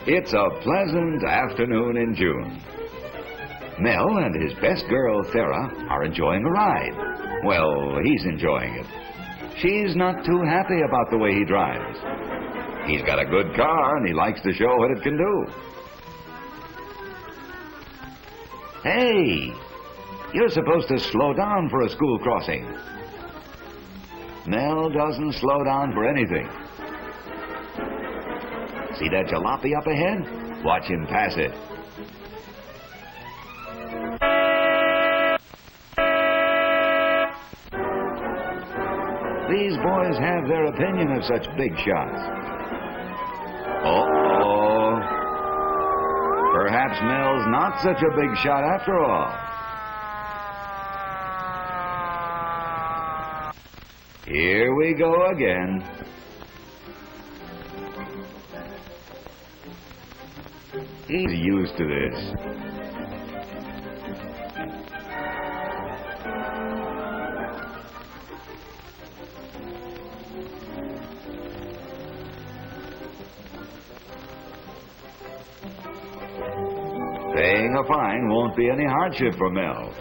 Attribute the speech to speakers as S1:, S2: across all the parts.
S1: It's a pleasant afternoon in June. Mel and his best girl, Thera, are enjoying a ride. Well, he's enjoying it. She's not too happy about the way he drives. He's got a good car, and he likes to show what it can do. Hey, you're supposed to slow down for a school crossing. Mel doesn't slow down for anything. See that jalopy up ahead? Watch him pass it. These boys have their opinion of such big shots. Uh-oh. Perhaps Mel's not such a big shot after all. Here we go again. He's used to this. Paying a fine won't be any hardship for Mel.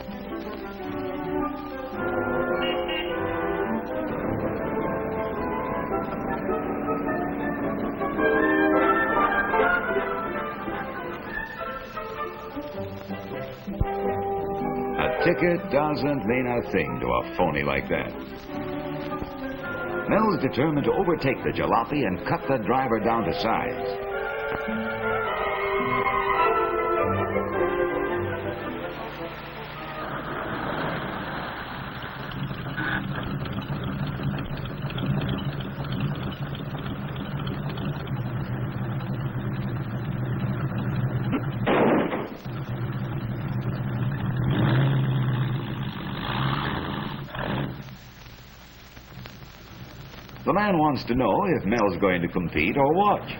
S1: A ticket doesn't mean a thing to a phony like that. Mel's determined to overtake the jalopy and cut the driver down to size. The man wants to know if Mel's going to compete or watch.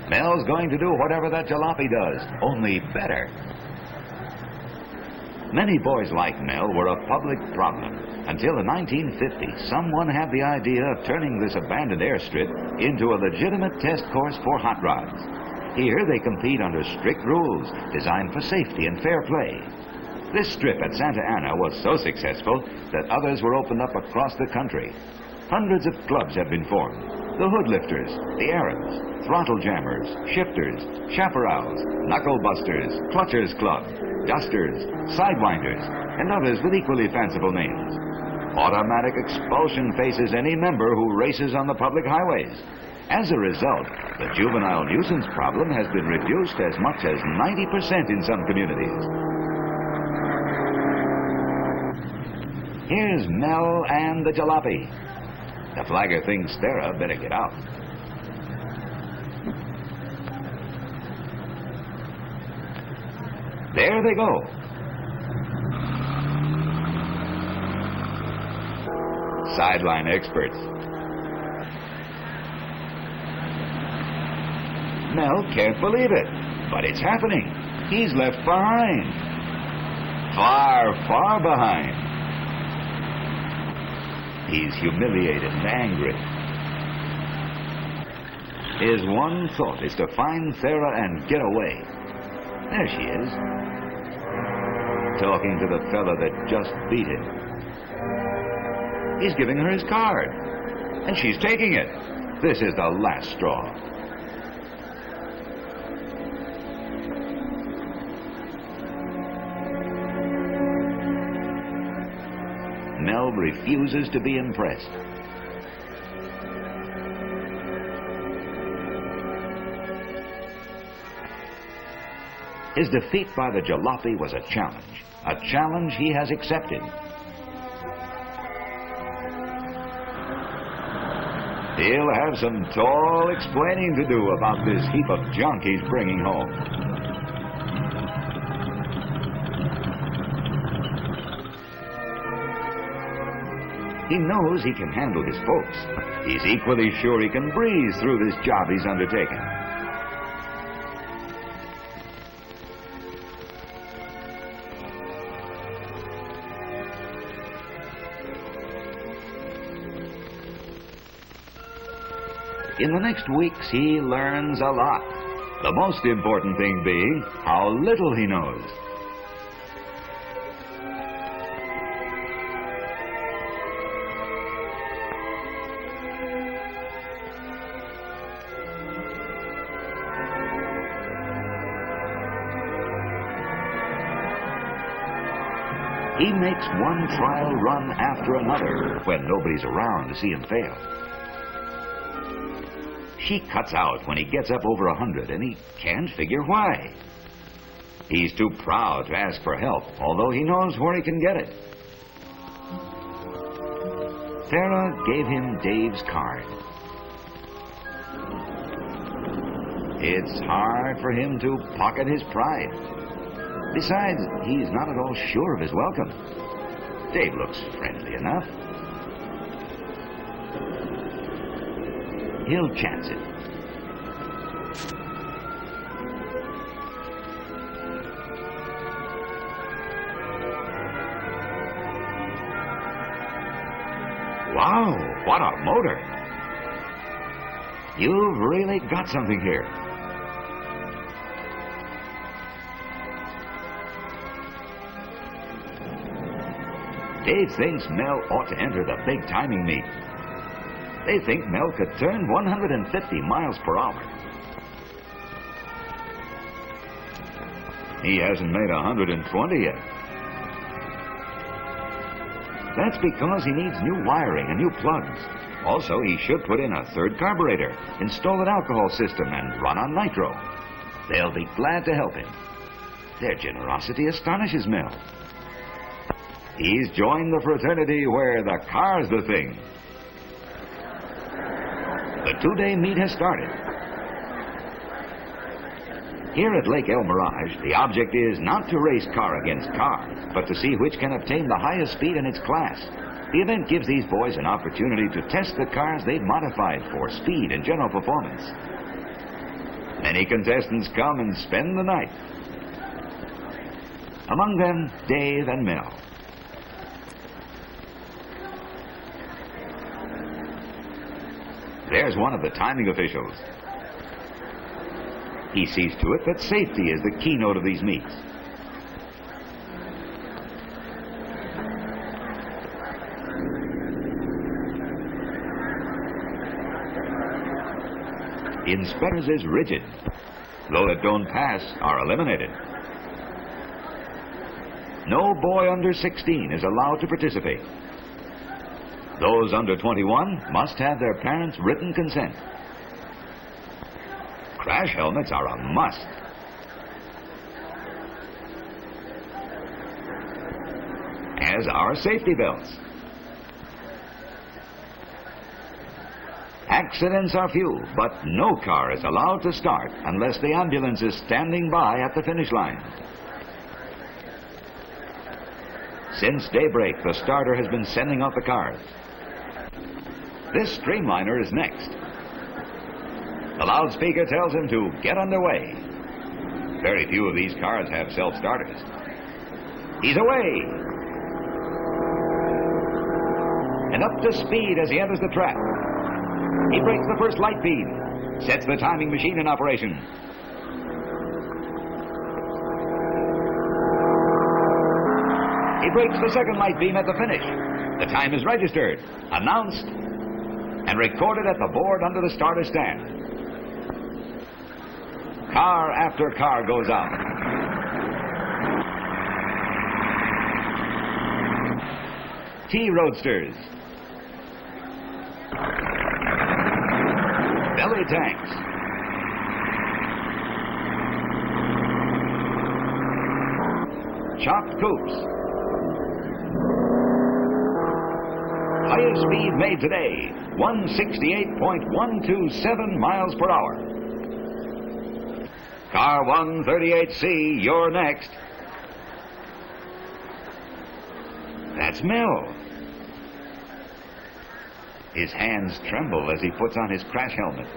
S1: Mel's going to do whatever that jalopy does, only better. Many boys like Mel were a public problem until in 1950 someone had the idea of turning this abandoned airstrip into a legitimate test course for hot rods. Here they compete under strict rules designed for safety and fair play. This strip at Santa Ana was so successful that others were opened up across the country. Hundreds of clubs have been formed. The hood lifters, the Arabs, throttle jammers, shifters, chaparrals, knuckle busters, clutchers club, dusters, sidewinders, and others with equally fanciful names. Automatic expulsion faces any member who races on the public highways. As a result, the juvenile nuisance problem has been reduced as much as 90% in some communities. Here's Mel and the jalopy. The flagger thinks Thera better get out. There they go. Sideline experts. Mel can't believe it, but it's happening. He's left behind. Far, far behind. He's humiliated and angry. His one thought is to find Thera and get away. There she is, talking to the fella that just beat him. He's giving her his card, and she's taking it. This is the last straw. Mel refuses to be impressed. His defeat by the jalopy was a challenge he has accepted. He'll have some tall explaining to do about this heap of junk he's bringing home. He knows he can handle his folks. He's equally sure he can breeze through this job he's undertaken. In the next weeks, he learns a lot. The most important thing being how little he knows. He makes one trial run after another when nobody's around to see him fail. She cuts out when he gets up over 100, and he can't figure why. He's too proud to ask for help, although he knows where he can get it. Sarah gave him Dave's card. It's hard for him to pocket his pride. Besides, he's not at all sure of his welcome. Dave looks friendly enough. He'll chance it. Wow, what a motor! You've really got something here. Dave thinks Mel ought to enter the big timing meet. They think Mel could turn 150 miles per hour. He hasn't made 120 yet. That's because he needs new wiring and new plugs. Also, he should put in a third carburetor, install an alcohol system, and run on nitro. They'll be glad to help him. Their generosity astonishes Mel. He's joined the fraternity where the car's the thing. The two-day meet has started. Here at Lake El Mirage, the object is not to race car against car, but to see which can obtain the highest speed in its class. The event gives these boys an opportunity to test the cars they've modified for speed and general performance. Many contestants come and spend the night. Among them, Dave and Mel. There's one of the timing officials. He sees to it that safety is the keynote of these meets. Inspectors is rigid. Those that don't pass are eliminated. No boy under 16 is allowed to participate. Those under 21 must have their parents' written consent. Crash helmets are a must. As are safety belts. Accidents are few, but no car is allowed to start unless the ambulance is standing by at the finish line. Since daybreak, the starter has been sending out the cars. This streamliner is next. The loudspeaker tells him to get underway. Very few of these cars have self-starters. He's away! And up to speed as he enters the track. He breaks the first light beam, sets the timing machine in operation. He breaks the second light beam at the finish. The time is registered, announced, and recorded at the board under the starter stand. Car after car goes out. T-Roadsters. Belly tanks. Chopped coupes. Highest speed made today, 168.127 miles per hour. Car 138C, you're next. That's Mel. His hands tremble as he puts on his crash helmet.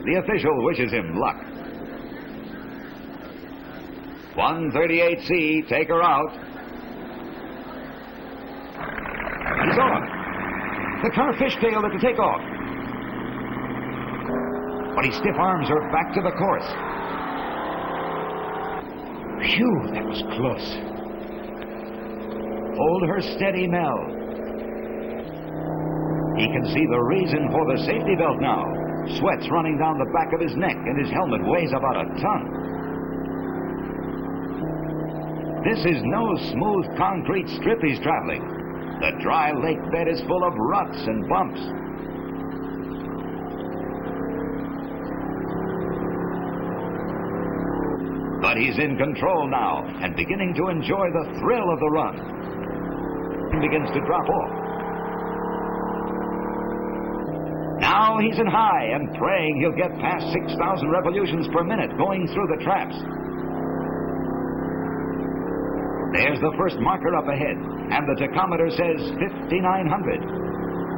S1: The official wishes him luck. 138C, take her out. He's on. The car fishtailed at the takeoff. But his stiff arms are back to the course. Phew, that was close. Hold her steady, Mel. He can see the reason for the safety belt now. Sweat's running down the back of his neck, and his helmet weighs about a ton. This is no smooth concrete strip he's traveling. The dry lake bed is full of ruts and bumps. But he's in control now and beginning to enjoy the thrill of the run. He begins to drop off. Now he's in high and praying he'll get past 6,000 revolutions per minute going through the traps. There's the first marker up ahead, and the tachometer says 5,900,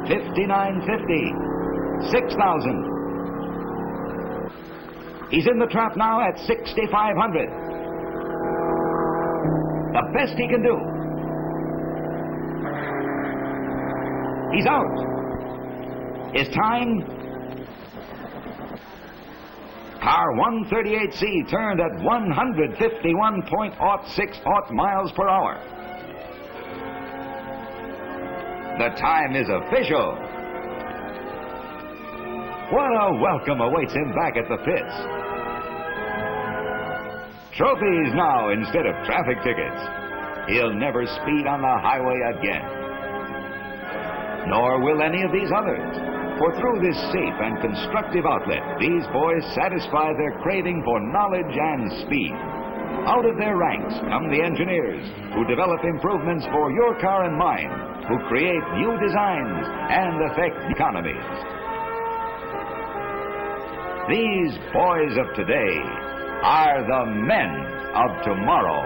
S1: 5,950, 6,000. He's in the trap now at 6,500. The best he can do. He's out. His time, car 138C turned at 151.06 miles per hour. The time is official. What a welcome awaits him back at the pits. Trophies now instead of traffic tickets. He'll never speed on the highway again. Nor will any of these others. For through this safe and constructive outlet, these boys satisfy their craving for knowledge and speed. Out of their ranks come the engineers who develop improvements for your car and mine, who create new designs and affect economies. These boys of today are the men of tomorrow.